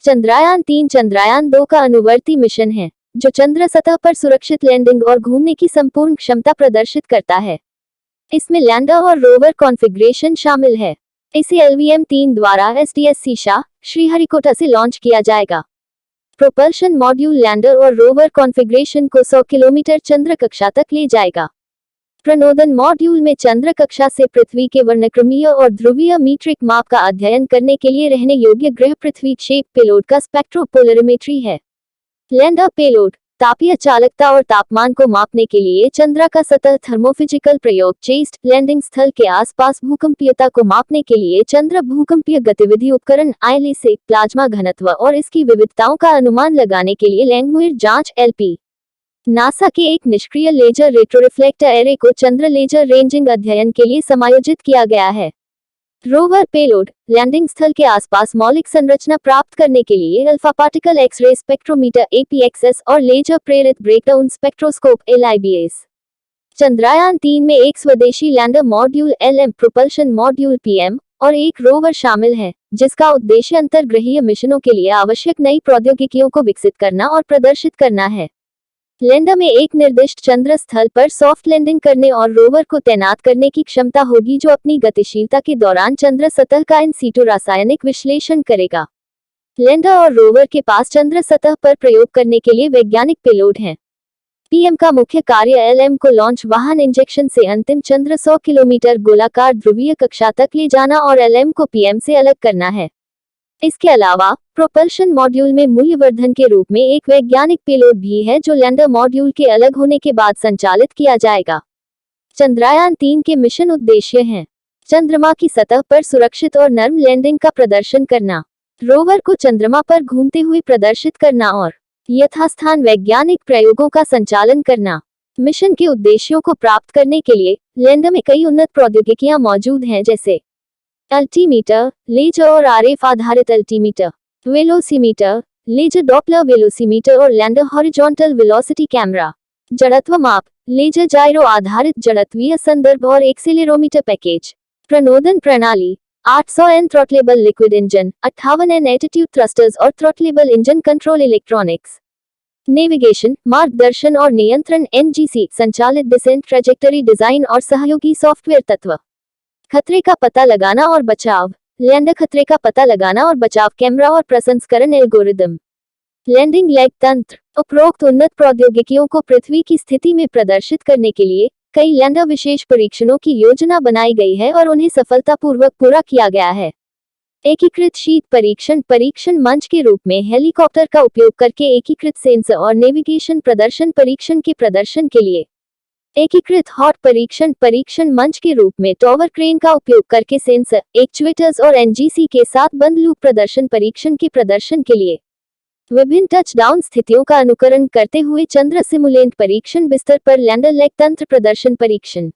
चंद्रयान-3 चंद्रयान-2 का अनुवर्ती मिशन है, जो चंद्र सतह पर सुरक्षित लैंडिंग और घूमने की संपूर्ण क्षमता प्रदर्शित करता है। इसमें लैंडर और रोवर कॉन्फ़िगरेशन शामिल है। इसे LVM-3 द्वारा SDSC शाह, श्रीहरिकोटा से लॉन्च किया जाएगा। प्रोपल्शन मॉड्यूल लैंडर और रोवर कॉन्फ़िगरेशन को 100 किलोमीटर चंद्र कक्षा तक ले जाएगा। प्रणोदन मॉड्यूल में चंद्र कक्षा से पृथ्वी के वर्णक्रमीय और ध्रुवीय मीट्रिक माप का अध्ययन करने के लिए रहने योग्य ग्रह पृथ्वी क्षेप पेलोड का स्पेक्ट्रोपोलरिमेट्री है। लैंडर पेलोड तापीय चालकता और तापमान को मापने के लिए चंद्र का सतह थर्मोफिजिकल प्रयोग चेस्ट लैंडिंग स्थल के आसपास भूकंपीयता को मापने के लिए चंद्र भूकंपीय गतिविधि उपकरण ILA से प्लाज्मा घनत्व और इसकी विविधताओं का अनुमान लगाने के लिए लैंगमुइर जांच LP नासा के एक निष्क्रिय लेजर रेट्रोरिफ्लेक्टर एरे को चंद्र लेजर रेंजिंग अध्ययन के लिए समायोजित किया गया है। रोवर पेलोड लैंडिंग स्थल के आसपास मौलिक संरचना प्राप्त करने के लिए alpha particle x-ray spectrometer APXS और लेजर प्रेरित ब्रेकडाउन स्पेक्ट्रोस्कोप LIBS। चंद्रयान-3 में एक स्वदेशी lander module LM propulsion module PM और एक रोवर शामिल है, जिसका उद्देश्य अंतर्ग्रहीय मिशनों के लिए आवश्यक नई प्रौद्योगिकियों को विकसित करना और प्रदर्शित करना है। लैंडर में एक निर्दिष्ट चंद्र स्थल पर सॉफ्ट लैंडिंग करने और रोवर को तैनात करने की क्षमता होगी, जो अपनी गतिशीलता के दौरान चंद्र सतह का इन सीटू रासायनिक विश्लेषण करेगा। लैंडर और रोवर के पास चंद्र सतह पर प्रयोग करने के लिए वैज्ञानिक पेलोड हैं। PM का मुख्य कार्य LM को लॉन्च वाहन इंजेक्शन से अंतिम चंद्र 100 किलोमीटर गोलाकार ध्रुवीय कक्षा तक ले जाना और LM को PM से अलग करना है। इसके अलावा प्रोपल्शन मॉड्यूल में मूल्यवर्धन के रूप में एक वैज्ञानिक पेलोड भी है, जो लैंडर मॉड्यूल के अलग होने के बाद संचालित किया जाएगा। चंद्रयान-3 के मिशन उद्देश्य हैं: चंद्रमा की सतह पर सुरक्षित और नर्म लैंडिंग का प्रदर्शन करना, रोवर को चंद्रमा पर घूमते हुए प्रदर्शित करना और यथास्थान वैज्ञानिक प्रयोगों का संचालन करना। मिशन के उद्देश्यों को प्राप्त करने के लिए लैंडर में कई उन्नत प्रौद्योगिकियां मौजूद हैं, जैसे अल्टीमीटर, लेजर और RF आधारित altimeter, velocimeter, laser Doppler velocimeter और लैंडर हॉरिजॉन्टल वेलोसिटी कैमरा, जड़त्व माप, लेजर जाइरो आधारित जड़त्वीय संदर्भ और एक्सेलेरोमीटर पैकेज। प्रणोदन प्रणाली 800N throttleable liquid engine, 58N attitude thrusters और throttleable engine control electronics. Navigation, मार्गदर्शन और नियंत्रण NGC संचालित डिसेंट ट्रेजेक्टरी डिजाइन और सहयोगी सॉफ्टवेयर तत्व। खतरे का पता लगाना और बचाव, लैंडर खतरे का पता लगाना और बचाव कैमरा और प्रसंस्करण एल्गोरिदम। लैंडिंग लैग तंत्र, उपरोक्त उन्नत प्रौद्योगिकियों को पृथ्वी की स्थिति में प्रदर्शित करने के लिए कई लैंडर विशेष परीक्षणों की योजना बनाई गई है और उन्हें सफलतापूर्वक पूरा किया गया है। एकीकृत शीत परीक्षण मंच के रूप में हेलीकॉप्टर का उपयोग करके एकीकृत सेंसर और नेविगेशन प्रदर्शन परीक्षण के प्रदर्शन के लिए एकीकृत हॉट परीक्षण मंच के रूप में टॉवर क्रेन का उपयोग करके सेंसर, एक्चुएटर्स और NGC के साथ बंद लूप प्रदर्शन परीक्षण के प्रदर्शन के लिए विभिन्न टचडाउन स्थितियों का अनुकरण करते हुए चंद्र सिमुलेंट परीक्षण बिस्तर पर लैंडर लैग तंत्र प्रदर्शन परीक्षण।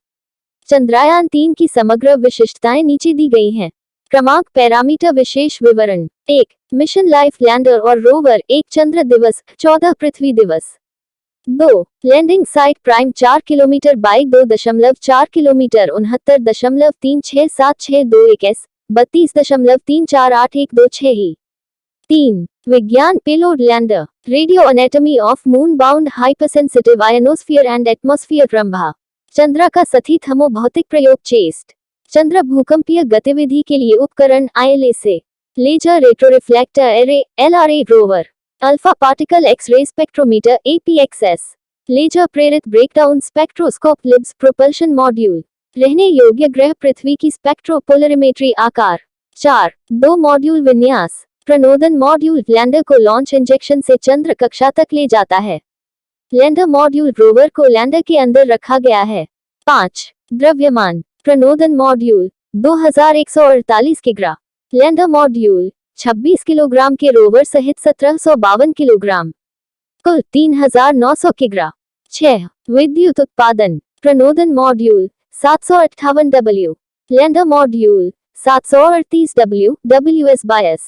चंद्रयान-3 की समग्र विशिष्टताएं नीचे दी गई हैं। क्रमांक पैरामीटर विशेष विवरण 1. मिशन लाइफ लैंडर और रोवर 1 चंद्र दिवस 14 पृथ्वी दिवस। 2. Landing site prime 4 kilometre by 2.4 kilometre 69.367621 S 32.348126 ही। 3. विज्ञान payload lander radio anatomy of moon bound hypersensitive ionosphere and atmosphere RAMBHA. चंद्र का सतही थर्मो भौतिक प्रयोग चेस्ट। चंद्र भूकंपीय गतिविधि के लिए उपकरण ILA से laser retroreflector array LRA rover. Alpha particle x-ray spectrometer APXS, laser प्रेरित breakdown spectroscope LIBS propulsion module. रहने योग्य ग्रह पृथ्वी की स्पेक्ट्रोपोलरिमेट्री आकार। 4. 2 मॉड्यूल विन्यास। प्रणोदन मॉड्यूल लैंडर को लॉन्च इंजेक्शन से चंद्र कक्षा तक ले जाता है। लैंडर मॉड्यूल रोवर को लैंडर के अंदर रखा गया है। 5. द्रव्यमान। प्रणोदन मॉड्यूल 2148 किग्रा। लैंडर मॉड्यूल 26 किलोग्राम के रोवर सहित 1752 किलोग्राम, कुल 3900 किग्रा। 6. विद्युत उत्पादन। प्रणोदन मॉड्यूल 758 W, लैंडर मॉड्यूल 738 W, WS बायस।